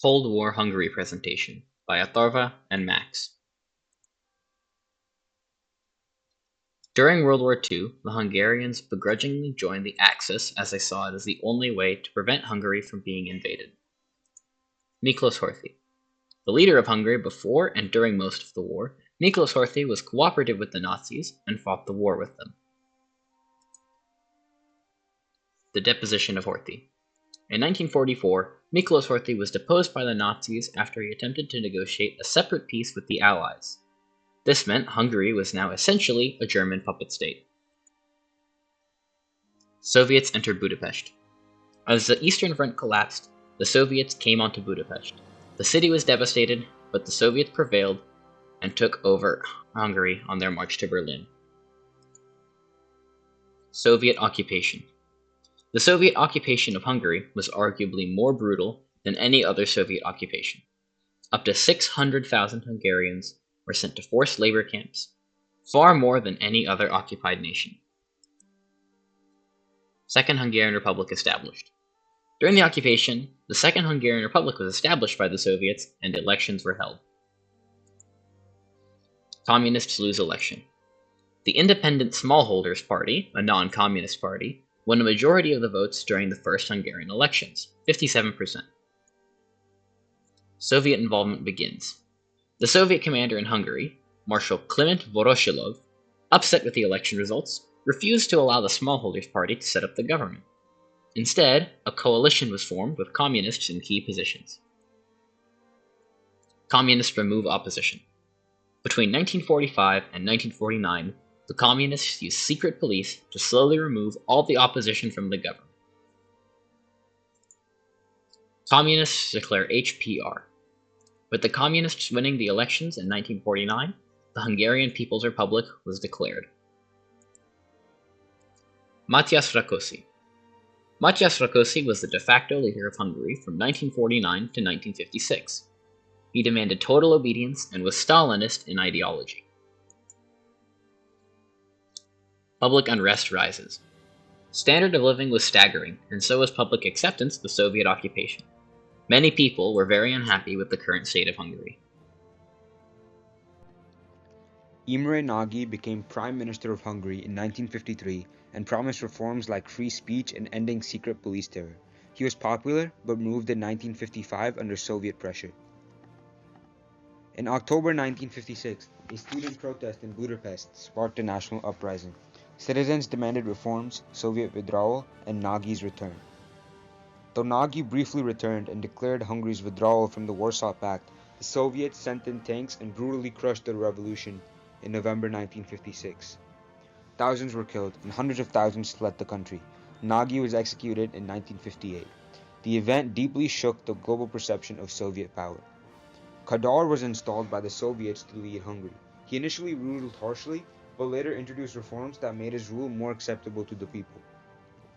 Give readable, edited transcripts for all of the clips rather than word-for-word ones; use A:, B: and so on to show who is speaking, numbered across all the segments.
A: Cold War Hungary Presentation by Atharva and Max. During World War II, the Hungarians begrudgingly joined the Axis as they saw it as the only way to prevent Hungary from being invaded. Miklos Horthy. The leader of Hungary before and during most of the war, Miklos Horthy was cooperative with the Nazis and fought the war with them. The deposition of Horthy. In 1944, Miklos Horthy was deposed by the Nazis after he attempted to negotiate a separate peace with the Allies. This meant Hungary was now essentially a German puppet state. Soviets entered Budapest. As the Eastern Front collapsed, the Soviets came onto Budapest. The city was devastated, but the Soviets prevailed and took over Hungary on their march to Berlin. Soviet occupation. The Soviet occupation of Hungary was arguably more brutal than any other Soviet occupation. Up to 600,000 Hungarians were sent to forced labor camps, far more than any other occupied nation. Second Hungarian Republic established. During the occupation, the Second Hungarian Republic was established by the Soviets and elections were held. Communists lose election. The Independent Smallholders Party, a non-communist party, won a majority of the votes during the first Hungarian elections, 57%. Soviet involvement begins. The Soviet commander in Hungary, Marshal Kliment Voroshilov, upset with the election results, refused to allow the Smallholders Party to set up the government. Instead, a coalition was formed with communists in key positions. Communists remove opposition. Between 1945 and 1949, the communists used secret police to slowly remove all the opposition from the government. Communists declare HPR. With the communists winning the elections in 1949, the Hungarian People's Republic was declared. Matyas Rákosi. Matyas Rákosi was the de facto leader of Hungary from 1949 to 1956. He demanded total obedience and was Stalinist in ideology. Public unrest rises. Standard of living was staggering, and so was public acceptance of the Soviet occupation. Many people were very unhappy with the current state of Hungary.
B: Imre Nagy became Prime Minister of Hungary in 1953 and promised reforms like free speech and ending secret police terror. He was popular, but moved in 1955 under Soviet pressure. In October 1956, a student protest in Budapest sparked a national uprising. Citizens demanded reforms, Soviet withdrawal, and Nagy's return. Though Nagy briefly returned and declared Hungary's withdrawal from the Warsaw Pact, the Soviets sent in tanks and brutally crushed the revolution in November 1956. Thousands were killed and hundreds of thousands fled the country. Nagy was executed in 1958. The event deeply shook the global perception of Soviet power. Kadar was installed by the Soviets to lead Hungary. He initially ruled harshly, but later introduced reforms that made his rule more acceptable to the people.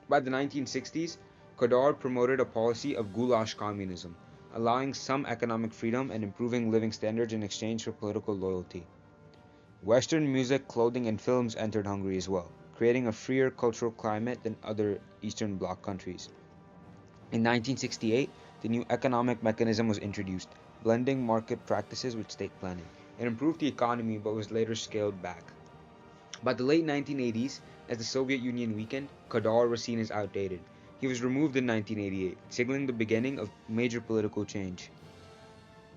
B: By the 1960s, Kadar promoted a policy of goulash communism, allowing some economic freedom and improving living standards in exchange for political loyalty. Western music, clothing, and films entered Hungary as well, creating a freer cultural climate than other Eastern Bloc countries. In 1968, the new economic mechanism was introduced, blending market practices with state planning. It improved the economy but was later scaled back. By the late 1980s, as the Soviet Union weakened, Kadar was seen as outdated. He was removed in 1988, signaling the beginning of major political change.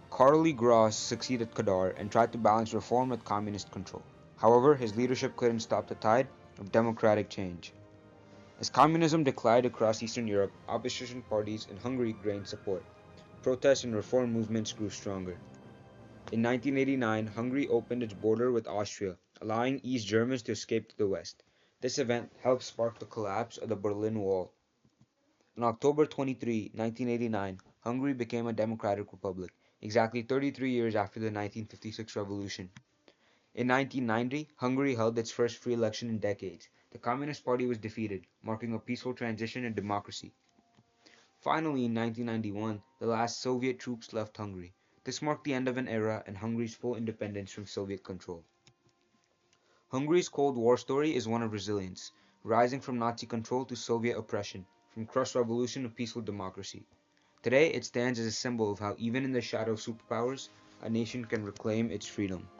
B: Karli Gross succeeded Kadar and tried to balance reform with communist control. However, his leadership couldn't stop the tide of democratic change. As communism declined across Eastern Europe, opposition parties in Hungary gained support. Protests and reform movements grew stronger. In 1989, Hungary opened its border with Austria, allowing East Germans to escape to the west. This event helped spark the collapse of the Berlin Wall. On October 23, 1989, Hungary became a democratic republic, exactly 33 years after the 1956 revolution. In 1990, Hungary held its first free election in decades. The Communist Party was defeated, marking a peaceful transition in democracy. Finally, in 1991, the last Soviet troops left Hungary. This marked the end of an era and Hungary's full independence from Soviet control. Hungary's Cold War story is one of resilience, rising from Nazi control to Soviet oppression, from crushed revolution to peaceful democracy. Today, it stands as a symbol of how, even in the shadow of superpowers, a nation can reclaim its freedom.